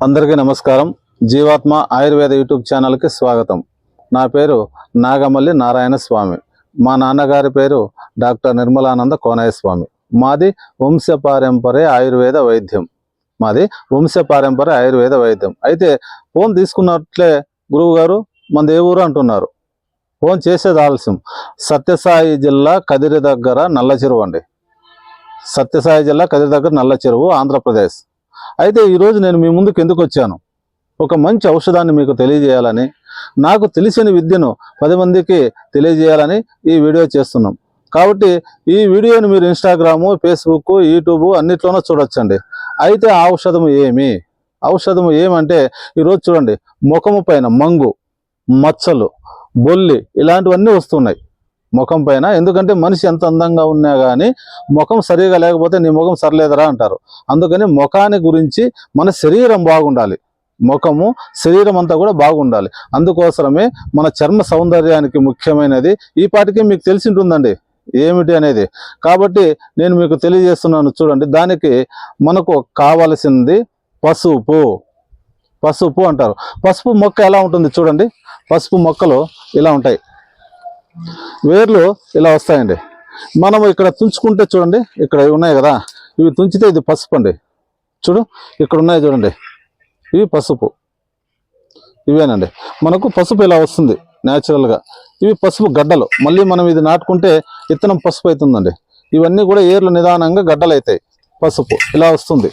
అందరికీ నమస్కారం. జీవాత్మ ఆయుర్వేద యూట్యూబ్ ఛానల్కి స్వాగతం. నా పేరు నాగమల్లి నారాయణ స్వామి. మా నాన్నగారి పేరు డాక్టర్ నిర్మలానంద కోనయ్య స్వామి. మాది వంశపారంపర్య ఆయుర్వేద వైద్యం. అయితే ఫోన్ తీసుకున్నట్లే గురువు గారు మనది ఏ ఊరు అంటున్నారు. ఫోన్ చేసేది ఆలస్యం. సత్యసాయి జిల్లా కదిరి దగ్గర నల్ల చెరువు అండి. సత్యసాయి జిల్లా కదిరి దగ్గర నల్ల చెరువు, ఆంధ్రప్రదేశ్. అయితే ఈరోజు నేను మీ ముందుకు ఎందుకు వచ్చాను, ఒక మంచి ఔషధాన్ని మీకు తెలియజేయాలని, నాకు తెలిసిన విద్యను 10 మందికి తెలియజేయాలని ఈ వీడియో చేస్తున్నాం. కాబట్టి ఈ వీడియోని మీరు ఇన్స్టాగ్రాము, ఫేస్బుక్, యూట్యూబ్ అన్నిట్లోనూ చూడొచ్చండి. అయితే ఆ ఔషధము ఏమంటే ఈరోజు చూడండి, ముఖము పైన మంగు, మచ్చలు, బొల్లి ఇలాంటివన్నీ వస్తున్నాయి ముఖం పైన. ఎందుకంటే మనిషి ఎంత అందంగా ఉన్నా కానీ ముఖం సరిగా లేకపోతే నీ ముఖం సరిలేదరా అంటారు. అందుకని ముఖాన్ని గురించి మన శరీరం బాగుండాలి, శరీరం అంతా కూడా బాగుండాలి. అందుకోసమే మన చర్మ సౌందర్యానికి ముఖ్యమైనది ఈ పాటికి మీకు తెలిసి ఉంటుందండి ఏమిటి అనేది. కాబట్టి నేను మీకు తెలియజేస్తున్నాను. చూడండి, దానికి మనకు కావలసింది పసుపు అంటారు. పసుపు మొక్క ఎలా ఉంటుంది చూడండి. పసుపు మొక్కలు ఇలా ఉంటాయి, వేర్లు ఇలా వస్తాయండి. మనం ఇక్కడ తుంచుకుంటే చూడండి, ఇక్కడ ఉన్నాయి కదా, ఇవి తుంచితే ఇది పసుపు అండి. ఇక్కడ ఉన్నాయి చూడండి, ఇవి పసుపు, ఇవేనండి. మనకు పసుపు ఇలా వస్తుంది న్యాచురల్గా. ఇవి పసుపు గడ్డలు. మళ్ళీ మనం ఇది నాటుకుంటే విత్తనం పసుపు అవుతుందండి. ఇవన్నీ కూడా ఏర్లు నిదానంగా గడ్డలు అవుతాయి. పసుపు ఇలా వస్తుంది.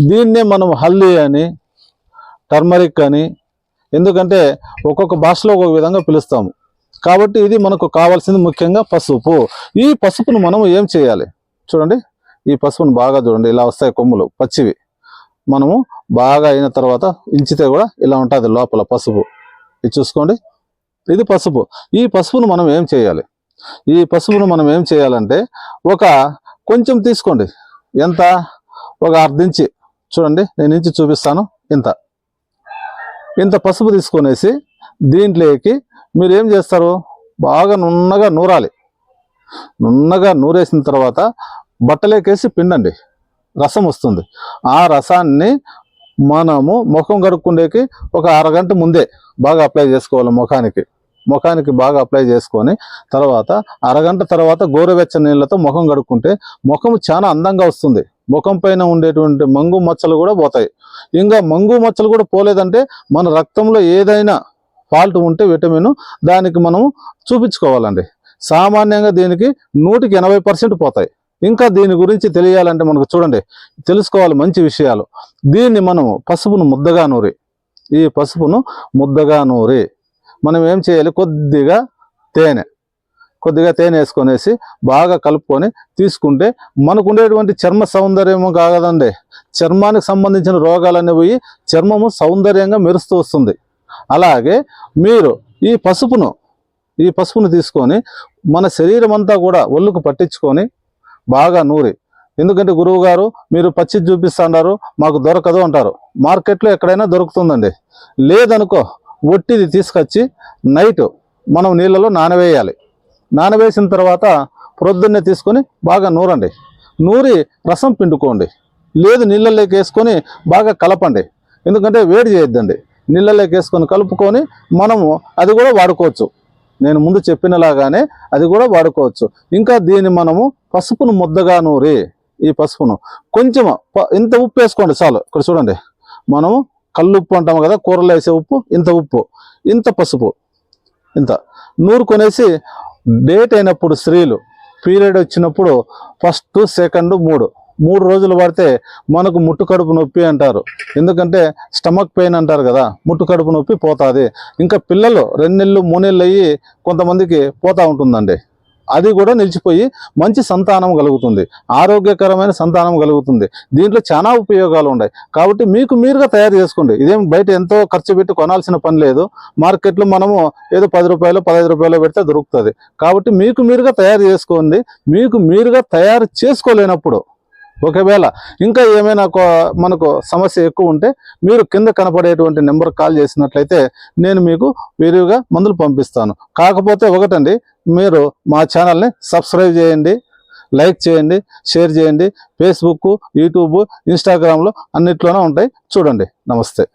దీన్నే మనం హల్దీ అని, టర్మరిక్ అని, ఎందుకంటే ఒక్కొక్క భాషలో ఒక్కొక్క విధంగా పిలుస్తాము. కాబట్టి ఇది మనకు కావాల్సింది ముఖ్యంగా పసుపు. ఈ పసుపును మనం ఏం చేయాలి చూడండి. ఈ పసుపును బాగా చూడండి, ఇలా వస్తాయి కొమ్ములు పచ్చివి. మనము బాగా అయిన తర్వాత ఇంచితే కూడా ఇలా ఉంటుంది లోపల పసుపు. ఇది చూసుకోండి, ఇది పసుపు. ఈ పసుపును మనం ఏం చేయాలంటే కొంచెం తీసుకోండి. ఎంత? ఒక అర్ధ ఇంచి చూడండి, నేను ఇంచి చూపిస్తాను. ఇంత పసుపు తీసుకొనేసి దీంట్లోకి మీరు ఏం చేస్తారు, బాగా నున్నగా నూరాలి. నున్నగా నూరేసిన తర్వాత బట్టలేకేసి పిండండి, రసం వస్తుంది. ఆ రసాన్ని మనము ముఖం కడుక్కుండేకి ఒక అరగంట ముందే బాగా అప్లై చేసుకోవాలి. ముఖానికి బాగా అప్లై చేసుకొని తర్వాత అరగంట తర్వాత గోరువెచ్చని నీళ్ళతో ముఖం కడుక్కుంటే ముఖం చాలా అందంగా వస్తుంది. ముఖం పైన ఉండేటువంటి మంగు మచ్చలు కూడా పోతాయి. ఇంకా మంగు మచ్చలు కూడా పోలేదంటే మన రక్తంలో ఏదైనా ఫాల్ట్ ఉంటే విటమిన్ దానికి మనం చూపించుకోవాలండి. సామాన్యంగా దీనికి 100కి 80% పోతాయి. ఇంకా దీని గురించి తెలియాలంటే మనకు చూడండి, తెలుసుకోవాలి మంచి విషయాలు. దీన్ని మనం పసుపును ముద్దగా నూరి మనం ఏం చేయాలి, కొద్దిగా తేనె వేసుకొనేసి బాగా కలుపుకొని తీసుకుంటే మనకు ఉండేటువంటి చర్మ సౌందర్యము కాగదండి, చర్మానికి సంబంధించిన రోగాలన్నీ పోయి చర్మము సౌందర్యంగా మెరుస్తూ వస్తుంది. అలాగే మీరు ఈ పసుపును తీసుకొని మన శరీరం అంతా కూడా ఒళ్ళుకు పట్టించుకొని బాగా నూరి. ఎందుకంటే గురువు గారు మీరు పచ్చి చూపిస్తున్నారు, మాకు దొరకదు అంటారు. మార్కెట్లో ఎక్కడైనా దొరుకుతుందండి. లేదనుకో ఒట్టిది తీసుకొచ్చి నైట్ మనం నీళ్ళలో నానవేసిన తర్వాత ప్రొద్దున్నే తీసుకొని బాగా నూరండి. నూరి రసం పిండుకోండి. లేదు నీళ్ళలోకి వేసుకొని బాగా కలపండి. ఎందుకంటే వేడి చేయొద్దండి. నీళ్ళలోకి వేసుకొని కలుపుకొని మనము అది కూడా వాడుకోవచ్చు. నేను ముందు చెప్పినలాగానే అది కూడా వాడుకోవచ్చు. ఇంకా దీన్ని మనము పసుపును ముద్దగా నూరి, ఈ పసుపును కొంచెం ఇంత ఉప్పు వేసుకోండి చాలు. ఇక్కడ చూడండి, మనము కల్లుప్పు అంటాము కదా, కూరలో వేసే ఉప్పు, ఇంత ఉప్పు, ఇంత పసుపు, ఇంత నూరుకొనేసి డేట్ అయినప్పుడు స్త్రీలు పీరియడ్ వచ్చినప్పుడు 1st, 2nd, 3 రోజులు పడితే మనకు ముట్టు కడుపు నొప్పి అంటారు. ఎందుకంటే స్టమక్ పెయిన్ అంటారు కదా, ముట్టు కడుపు నొప్పి పోతుంది. ఇంకా పిల్లలు 2 నెలలు 3 నెలలు అయ్యి కొంతమందికి పోతూ ఉంటుందండి. అది కూడా నిలిచిపోయి మంచి సంతానం కలుగుతుంది, ఆరోగ్యకరమైన సంతానం కలుగుతుంది. దీంట్లో చాలా ఉపయోగాలు ఉన్నాయి. కాబట్టి మీకు మీరుగా తయారు చేసుకోండి. ఇదేం బయట ఎంతో ఖర్చు పెట్టి కొనాల్సిన పని లేదు. మార్కెట్లో మనము ఏదో 10 రూపాయలు 15 రూపాయలు పెడితే దొరుకుతుంది. కాబట్టి మీకు మీరుగా తయారు చేసుకోండి. మీకు మీరుగా తయారు చేసుకోలేనప్పుడు, ఒకవేళ ఇంకా ఏమైనా మనకు సమస్య ఎక్కువ ఉంటే మీరు కింద కనపడేటువంటి నెంబర్ కాల్ చేసినట్లయితే నేను మీకు విరివిగా మందులు పంపిస్తాను. కాకపోతే ఒకటండి, మీరు మా ఛానల్ని సబ్స్క్రైబ్ చేయండి, లైక్ చేయండి, షేర్ చేయండి. ఫేస్బుక్, యూట్యూబ్, ఇన్స్టాగ్రామ్లో అన్నిట్లోనే ఉంటాయి, చూడండి. నమస్తే.